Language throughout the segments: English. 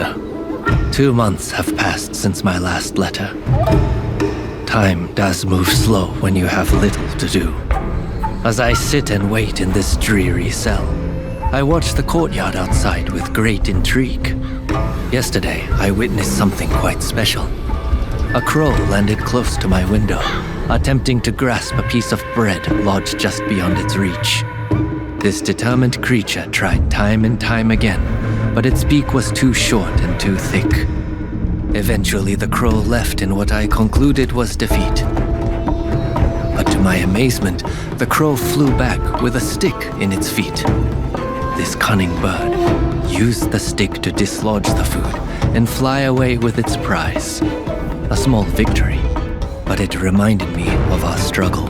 Master. 2 months have passed since my last letter. Time does move slow when you have little to do. As I sit and wait in this dreary cell, I watch the courtyard outside with great intrigue. Yesterday, I witnessed something quite special. A crow landed close to my window, attempting to grasp a piece of bread lodged just beyond its reach. This determined creature tried time and time again, but its beak was too short and too thick. Eventually, the crow left in what I concluded was defeat. But to my amazement, the crow flew back with a stick in its feet. This cunning bird used the stick to dislodge the food and fly away with its prize. A small victory, but it reminded me of our struggle,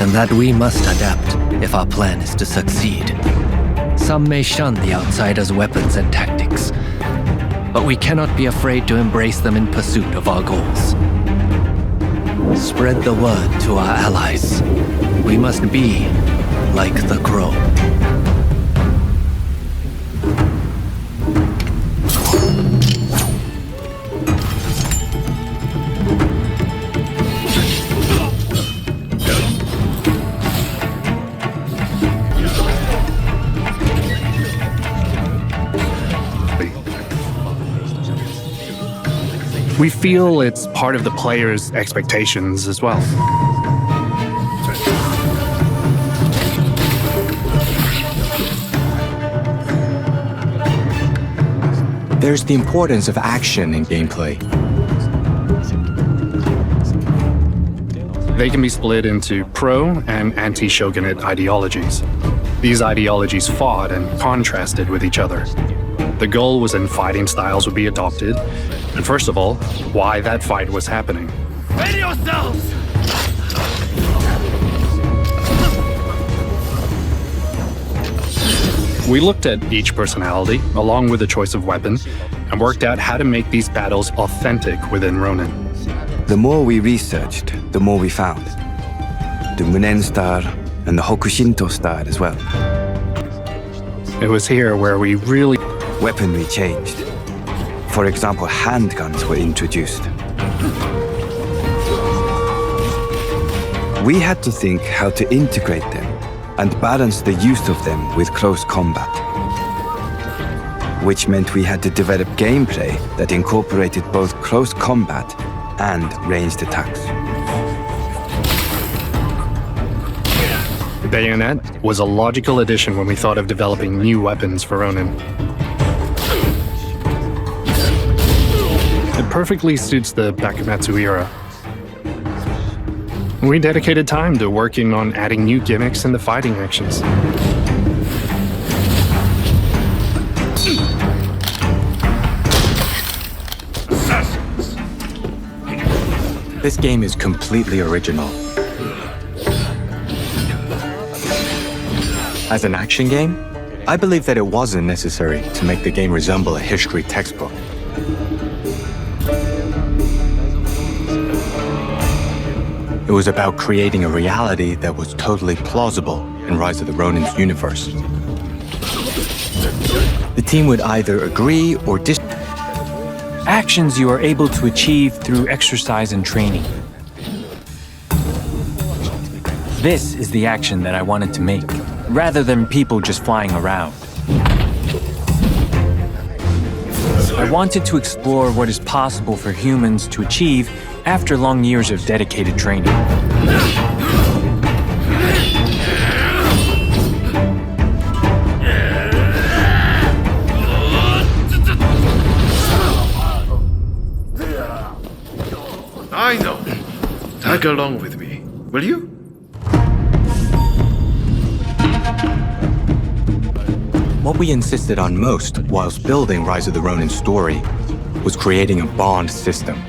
and that we must adapt if our plan is to succeed. Some may shun the outsider's weapons and tactics, but we cannot be afraid to embrace them in pursuit of our goals. Spread the word to our allies. We must be like the crow. We feel it's part of the player's expectations as well. There's the importance of action in gameplay. They can be split into pro and anti-shogunate ideologies. These ideologies fought and contrasted with each other. The goal was then fighting styles would be adopted, and first of all, why that fight was happening. Ready yourselves! We looked at each personality, along with the choice of weapon, and worked out how to make these battles authentic within Ronin. The more we researched, the more we found. The Munen style and the Hokushinto style as well. It was here where we really Weaponry changed. For example, handguns were introduced. We had to think how to integrate them and balance the use of them with close combat. Which meant we had to develop gameplay that incorporated both close combat and ranged attacks. Bayonet was a logical addition when we thought of developing new weapons for Ronin. It perfectly suits the Bakumatsu era. We dedicated time to working on adding new gimmicks and the fighting actions. This game is completely original. As an action game, I believe that it wasn't necessary to make the game resemble a history textbook. It was about creating a reality that was totally plausible in Rise of the Ronin's universe. The team would either agree or disagree. Actions you are able to achieve through exercise and training. This is the action that I wanted to make, rather than people just flying around. I wanted to explore what is possible for humans to achieve after long years of dedicated training. I know. Tag along with me, will you? What we insisted on most whilst building Rise of the Ronin story was creating a bond system.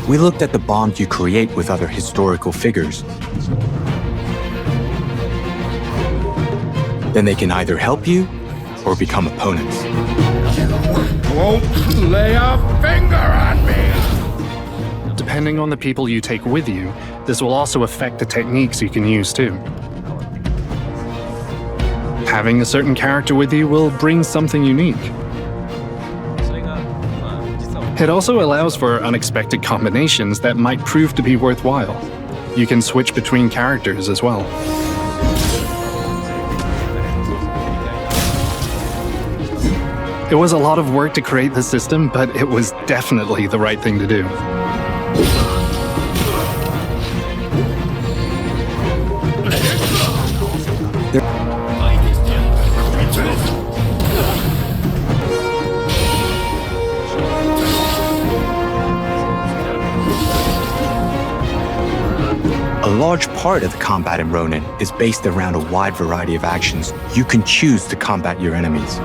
We looked at the bond you create with other historical figures. Then they can either help you or become opponents. Won't lay a finger on me! Depending on the people you take with you, this will also affect the techniques you can use too. Having a certain character with you will bring something unique. It also allows for unexpected combinations that might prove to be worthwhile. You can switch between characters as well. It was a lot of work to create the system, but it was definitely the right thing to do. A large part of the combat in Ronin is based around a wide variety of actions you can choose to combat your enemies.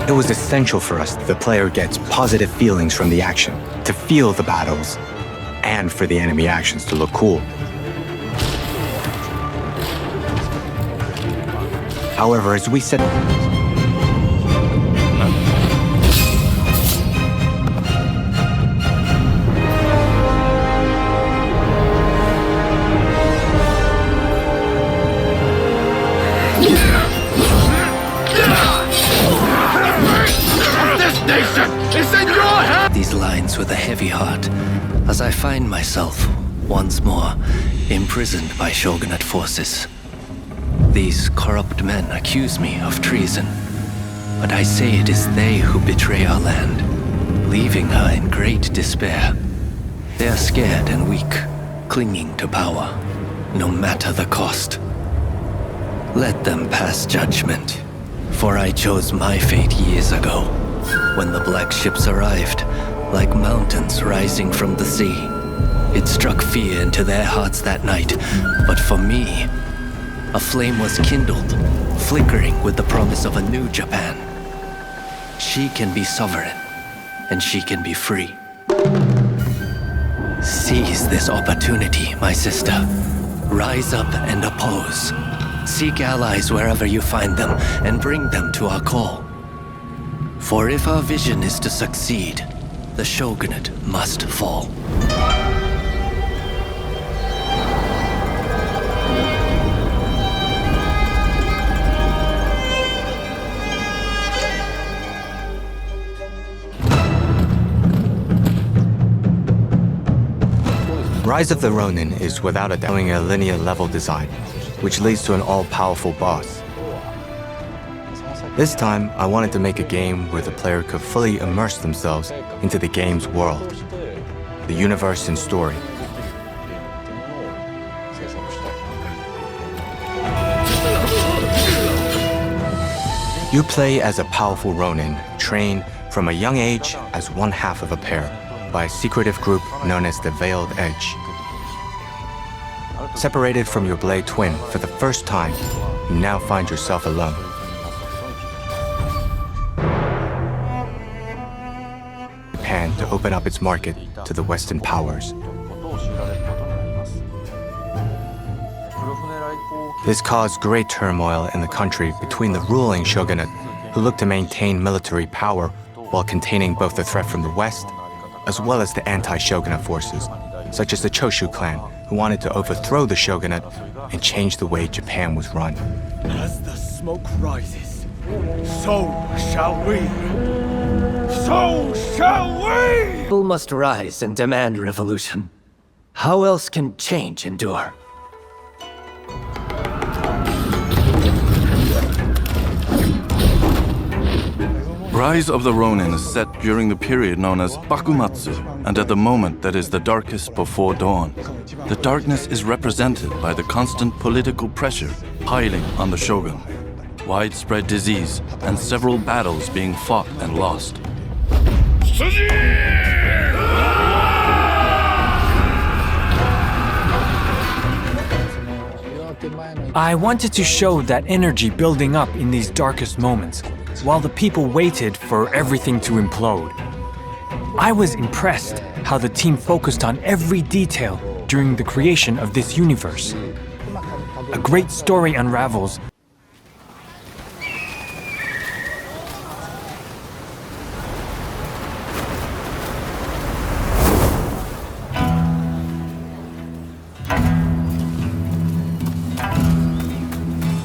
It was essential for us that the player gets positive feelings from the action, to feel the battles, and for the enemy actions to look cool. However, as we said, these lines with a heavy heart as I find myself once more imprisoned by Shogunate forces. These corrupt men accuse me of treason, but I say it is they who betray our land, leaving her in great despair. They are scared and weak, clinging to power, no matter the cost. Let them pass judgment, for I chose my fate years ago, when the black ships arrived, like mountains rising from the sea. It struck fear into their hearts that night, but for me, a flame was kindled, flickering with the promise of a new Japan. She can be sovereign, and she can be free. Seize this opportunity, my sister. Rise up and oppose. Seek allies wherever you find them, and bring them to our call. For if our vision is to succeed, the Shogunate must fall. Rise of the Ronin is without a doubt a linear level design, which leads to an all-powerful boss. This time, I wanted to make a game where the player could fully immerse themselves into the game's world, the universe and story. You play as a powerful Ronin, trained from a young age as one half of a pair by a secretive group known as the Veiled Edge. Separated from your blade twin for the first time, you now find yourself alone. Japan to open up its market to the Western powers. This caused great turmoil in the country between the ruling shogunate, who looked to maintain military power while containing both the threat from the West as well as the anti-shogunate forces, such as the Choshu clan, who wanted to overthrow the shogunate and change the way Japan was run. As the smoke rises, so shall we. So shall we! People must rise and demand revolution. How else can change endure? Rise of the Ronin is set during the period known as Bakumatsu, and at the moment that is the darkest before dawn. The darkness is represented by the constant political pressure piling on the shogun, widespread disease, and several battles being fought and lost. I wanted to show that energy building up in these darkest moments, while the people waited for everything to implode. I was impressed how the team focused on every detail during the creation of this universe. A great story unravels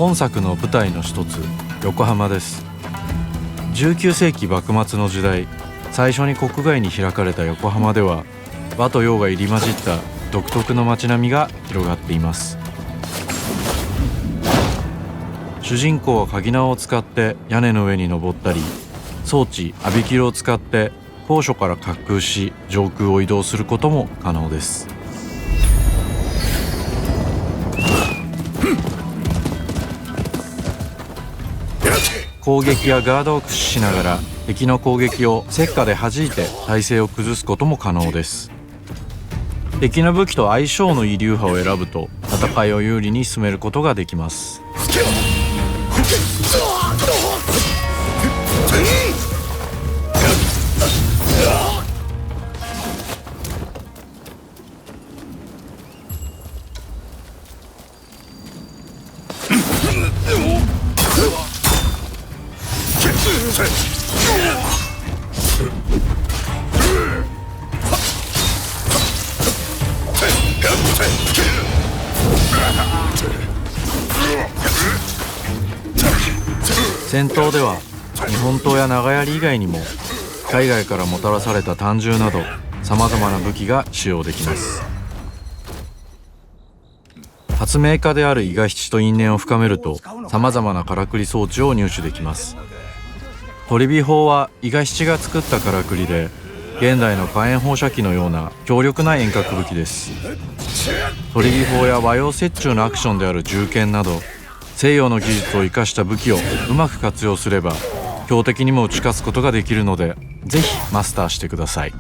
本作の舞台の一つ、横浜です。19世紀幕末の時代、最初に国外に開かれた横浜では和と洋が入り混じった独特の街並みが広がっています。主人公は鍵縄を使って屋根の上に登ったり、装置アビキルを使って高所から滑空し上空を移動することも可能です。攻撃やガードを駆使しながら敵の攻撃を石火で弾いて体勢を崩すことも可能です。敵の武器と相性のいい流派を選ぶと戦いを有利に進めることができます。戦闘では日本刀や長槍以外にも海外からもたらされた短銃などさまざまな武器が使用できます。発明家である伊賀七と因縁を深めるとさまざまなからくり装置を入手できます。鳥火砲は伊賀七が作ったからくりで、現代の火炎放射器のような強力な遠隔武器です。鳥火砲や和洋折衷のアクションである銃剣など西洋の技術を生かした武器をうまく活用すれば強敵にも打ち勝つことができるので、ぜひマスターしてください。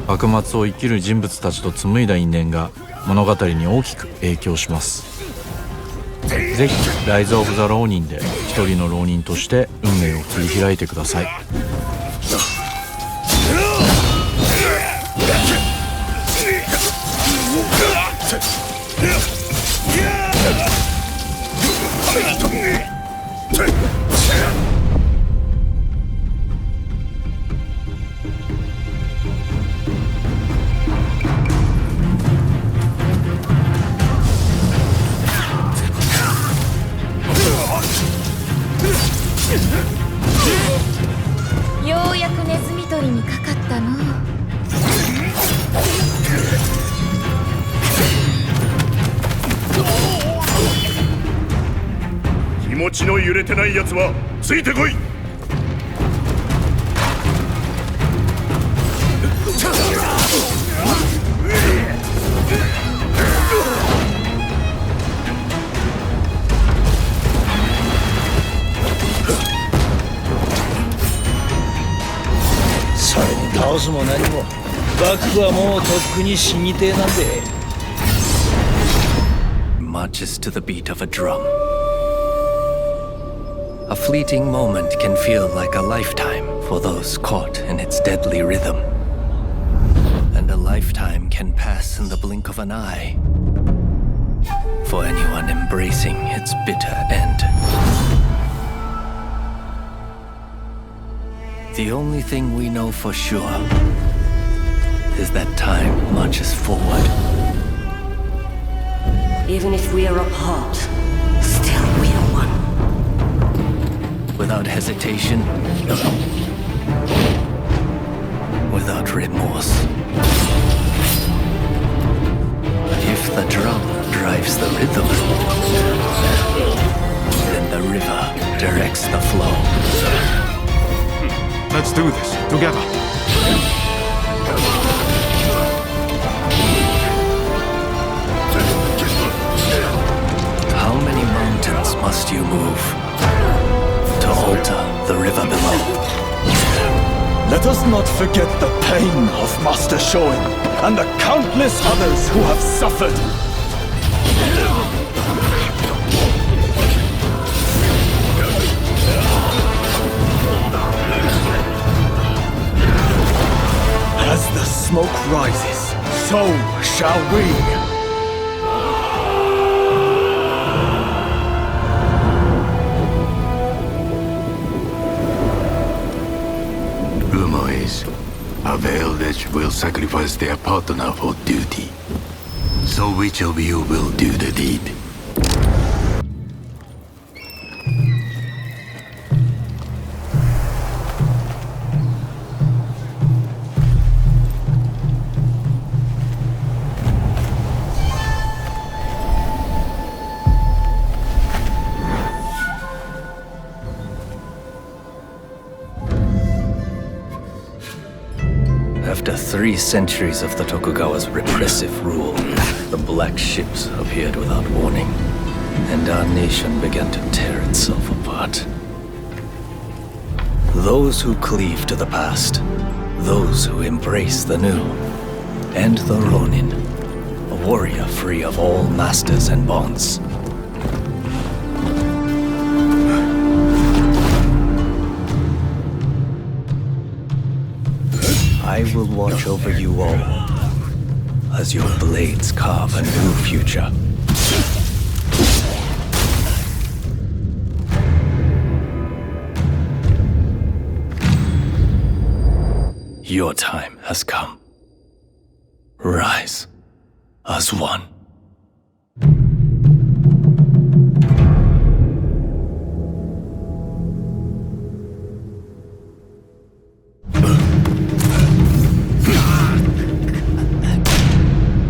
幕末を生きる人物たちと紡いだ因縁が物語に大きく影響します。ぜひライズ・オブ・ザ・ローニンで一人の浪人として運命を切り開いてください。ようやくネズミ捕りにかかったの。気持ちの揺れてないやつはついてこい。それに倒すも何も幕府はもうとっくに死にてえなんで。 Marches to the beat of a drum. A fleeting moment can feel like a lifetime for those caught in its deadly rhythm. And a lifetime can pass in the blink of an eye for anyone embracing its bitter end. The only thing we know for sure is that time marches forward. Even if we are apart, still we are one. Without hesitation, without remorse. If the drum drives the rhythm, then the river directs the flow. Let's do this together. How many mountains must you move to alter the river below? Let us not forget the pain of Master Shoin and the countless others who have suffered. As the smoke rises, so shall we. Rumor is, a Veiled Edge will sacrifice their partner for duty. So which of you will do the deed? After 3 centuries of the Tokugawa's repressive rule, the black ships appeared without warning, and our nation began to tear itself apart. Those who cleave to the past, those who embrace the new, and the Ronin, a warrior free of all masters and bonds. I will watch over you all as your blades carve a new future. Your time has come. Rise as one.